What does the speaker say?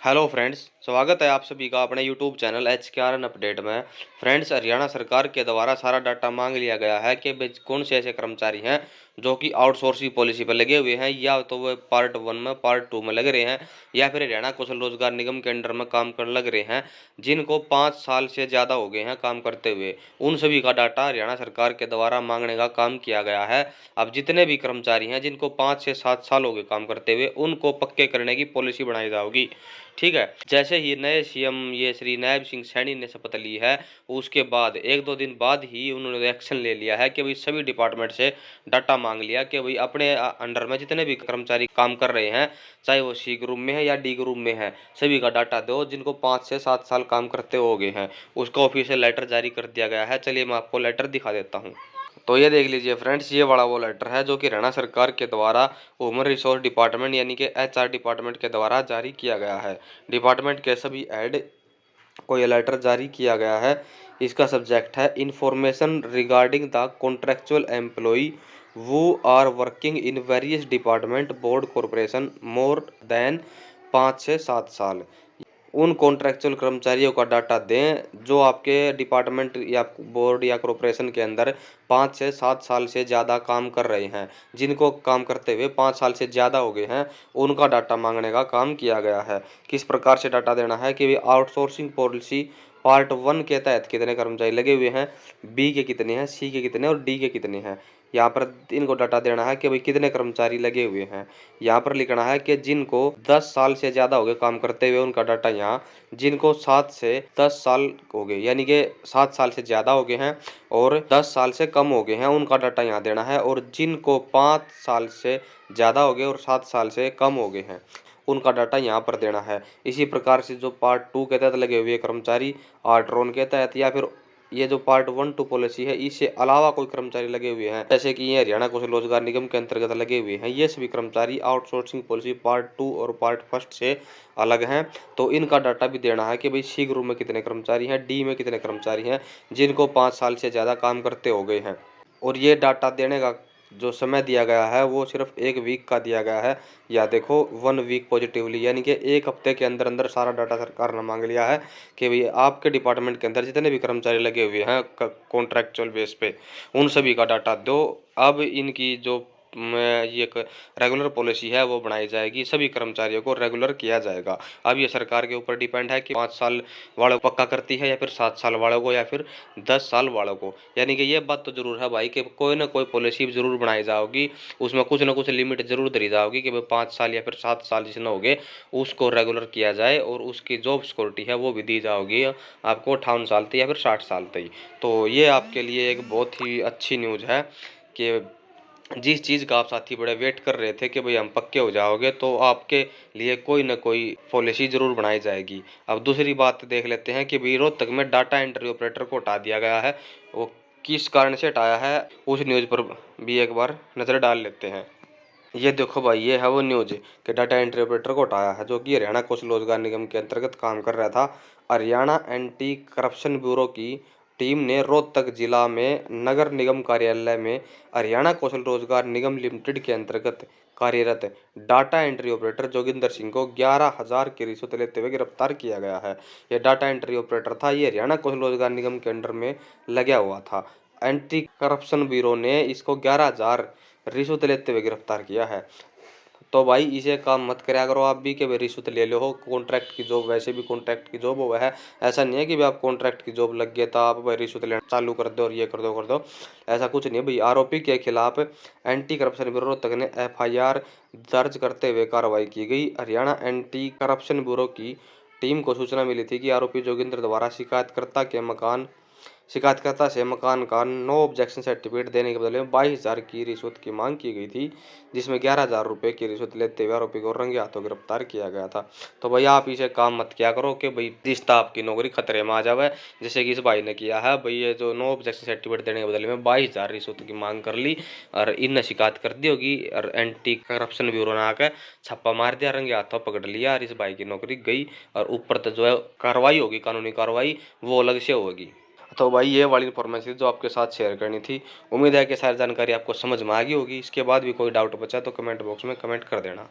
Hello friends, स्वागत है आप सभी का अपने यूट्यूब चैनल HKRN अपडेट में। फ्रेंड्स, हरियाणा सरकार के द्वारा सारा डाटा मांग लिया गया है कि कौन से ऐसे कर्मचारी हैं जो कि आउटसोर्सिंग पॉलिसी पर लगे हुए हैं, या तो वो पार्ट 1 में पार्ट 2 में लग रहे हैं, या फिर हरियाणा कौशल रोजगार निगम के अंडर में काम करने लग रहे हैं, जिनको 5 साल से ज़्यादा हो गए हैं काम करते हुए। उन सभी का डाटा हरियाणा सरकार के द्वारा मांगने का काम किया गया है। अब जितने भी कर्मचारी हैं जिनको 5 से 7 साल हो गए काम करते हुए, उनको पक्के करने की पॉलिसी बनाई जाएगी। ठीक है। जैसे ही नए सीएम ये श्री नायब सिंह सैनी ने शपथ ली है, उसके बाद 1-2 दिन बाद ही उन्होंने एक्शन ले लिया है कि भाई सभी डिपार्टमेंट से डाटा मांग लिया कि भाई अपने अंडर में जितने भी कर्मचारी काम कर रहे हैं, चाहे वो सी ग्रुप में है या डी ग्रुप में है, सभी का डाटा दो जिनको 5 से 7 साल काम करते हो गए हैं। उसका ऑफिशियल लेटर जारी कर दिया गया है। चलिए मैं आपको लेटर दिखा देता हूँ। तो ये देख लीजिए फ्रेंड्स, ये वाला वो लेटर है जो कि हरियाणा सरकार के द्वारा ह्यूमन रिसोर्स डिपार्टमेंट यानी कि HR डिपार्टमेंट के द्वारा जारी किया गया है। डिपार्टमेंट के सभी हेड को ये लेटर जारी किया गया है। इसका सब्जेक्ट है information regarding the contractual employee who are working in various department board corporation more than 5 से 7 साल। उन कॉन्ट्रैक्चुअल कर्मचारियों का डाटा दें जो आपके डिपार्टमेंट या बोर्ड या कॉरपोरेशन के अंदर 5 से 7 साल से ज़्यादा काम कर रहे हैं। जिनको काम करते हुए 5 साल से ज़्यादा हो गए हैं, उनका डाटा मांगने का काम किया गया है। किस प्रकार से डाटा देना है कि आउटसोर्सिंग पॉलिसी पार्ट 1 के तहत कितने कर्मचारी लगे हुए हैं, बी के कितने हैं, सी के कितने और डी के कितने हैं। यहाँ पर इनको डाटा देना है कि भाई कितने कर्मचारी लगे हुए हैं। यहाँ पर लिखना है कि जिनको 10 साल से ज़्यादा हो गए काम करते हुए, उनका डाटा यहाँ। जिनको 7 से 10 साल हो गए यानी कि 7 साल से ज़्यादा हो गए हैं और 10 साल से कम हो गए हैं, उनका डाटा यहाँ देना है। और जिनको 5 साल से ज़्यादा हो गए और 7 साल से कम हो गए हैं, उनका डाटा यहाँ पर देना है। इसी प्रकार से जो पार्ट 2 के तहत लगे हुए कर्मचारी, आर्ट्रोन के तहत, या फिर ये जो पार्ट 1-2 पॉलिसी है, इससे अलावा कोई कर्मचारी लगे हुए हैं, जैसे कि ये हरियाणा कौशल रोजगार निगम के अंतर्गत लगे हुए हैं, ये सभी कर्मचारी आउटसोर्सिंग पॉलिसी पार्ट 2 और पार्ट 1 से अलग हैं। तो इनका डाटा भी देना है कि भाई सी ग्रुप में कितने कर्मचारी हैं, डी में कितने कर्मचारी हैं, जिनको 5 साल से ज़्यादा काम करते हो गए हैं। और ये डाटा देने का जो समय दिया गया है वो सिर्फ 1 वीक का दिया गया है। या देखो 1 वीक पॉजिटिवली, यानी कि 1 हफ्ते के अंदर अंदर सारा डाटा सरकार ने मांग लिया है कि भाई आपके डिपार्टमेंट के अंदर जितने भी कर्मचारी लगे हुए हैं कॉन्ट्रैक्चुअल बेस पे, उन सभी का डाटा दो। अब इनकी जो ये एक रेगुलर पॉलिसी है वो बनाई जाएगी, सभी कर्मचारियों को रेगुलर किया जाएगा। अब ये सरकार के ऊपर डिपेंड है कि 5 साल वालों को पक्का करती है या फिर 7 साल वालों को या फिर 10 साल वालों को। यानी कि ये बात तो जरूर है भाई कि कोई ना कोई पॉलिसी जरूर बनाई जाएगी, उसमें कुछ ना कुछ लिमिट जरूर धरी जाएगी कि भाई 5 साल या फिर 7 साल जिसने हो गए उसको रेगुलर किया जाए, और उसकी जॉब सिक्योरिटी है वो भी दी जाएगी आपको 58 साल तक या फिर 60 साल तक। तो ये आपके लिए एक बहुत ही अच्छी न्यूज़ है कि जिस चीज़ का आप साथी बड़े वेट कर रहे थे कि भाई हम पक्के हो जाओगे, तो आपके लिए कोई ना कोई पॉलिसी जरूर बनाई जाएगी। अब दूसरी बात देख लेते हैं कि भाई रोहतक में डाटा एंट्री ऑपरेटर को हटा दिया गया है। वो किस कारण से हटाया है, उस न्यूज़ पर भी एक बार नज़र डाल लेते हैं। ये देखो भाई, ये है वो न्यूज़ कि डाटा एंट्री ऑपरेटर को हटाया है, जो कि हरियाणा कौशल रोजगार निगम के अंतर्गत काम कर रहा था। हरियाणा एंटी करप्शन ब्यूरो की टीम ने रोहतक जिला में नगर निगम कार्यालय में हरियाणा कौशल रोजगार निगम लिमिटेड के अंतर्गत कार्यरत data entry operator Joginder Singh को 11,000 की रिश्वत लेते हुए गिरफ्तार किया गया है। यह डाटा एंट्री ऑपरेटर था, ये हरियाणा कौशल रोजगार निगम के अंडर में लगा हुआ था। एंटी करप्शन ब्यूरो ने इसको 11,000 रिश्वत लेते हुए गिरफ्तार किया है। तो भाई इसे काम मत कराया करो आप भी कि भाई रिश्वत ले लो। कॉन्ट्रैक्ट की जॉब, वैसे भी कॉन्ट्रैक्ट की जॉब वो है, ऐसा नहीं है कि भाई आप कॉन्ट्रैक्ट की जॉब लग गया था आप भाई रिश्वत लेना चालू कर दो और ये कर दो, ऐसा कुछ नहीं है भाई। आरोपी के खिलाफ एंटी करप्शन ब्यूरो तक ने FIR दर्ज करते हुए कार्रवाई की गई। हरियाणा एंटी करप्शन ब्यूरो की टीम को सूचना मिली थी कि आरोपी जोगिंदर द्वारा शिकायतकर्ता से मकान का नो ऑब्जेक्शन सर्टिफिकेट देने के बदले में 22,000 की रिश्वत की मांग की गई थी, जिसमें 11,000 रुपये की रिश्वत लेते हुए आरोपी को रंगे हाथों गिरफ्तार किया गया था। तो भाई आप इसे काम मत किया करो कि भाई रिश्ता आपकी नौकरी खतरे में आ जावे, जैसे कि इस भाई ने किया है। भाई ये जो नो ऑब्जेक्शन सर्टिफिकेट देने के बदले में 22,000 रिश्वत की मांग कर ली और इनने शिकायत कर दी होगी, और एंटी करप्शन ब्यूरो ने आकर छापा मार दिया, रंगे हाथों पकड़ लिया और इस भाई की नौकरी गई। और ऊपर तो जो है कार्रवाई होगी, कानूनी कार्रवाई, वो अलग से होगी। तो भाई ये वाली इन्फॉर्मेशन जो आपके साथ शेयर करनी थी। उम्मीद है कि सारी जानकारी आपको समझ में आ गई होगी। इसके बाद भी कोई डाउट बचा तो कमेंट बॉक्स में कमेंट कर देना।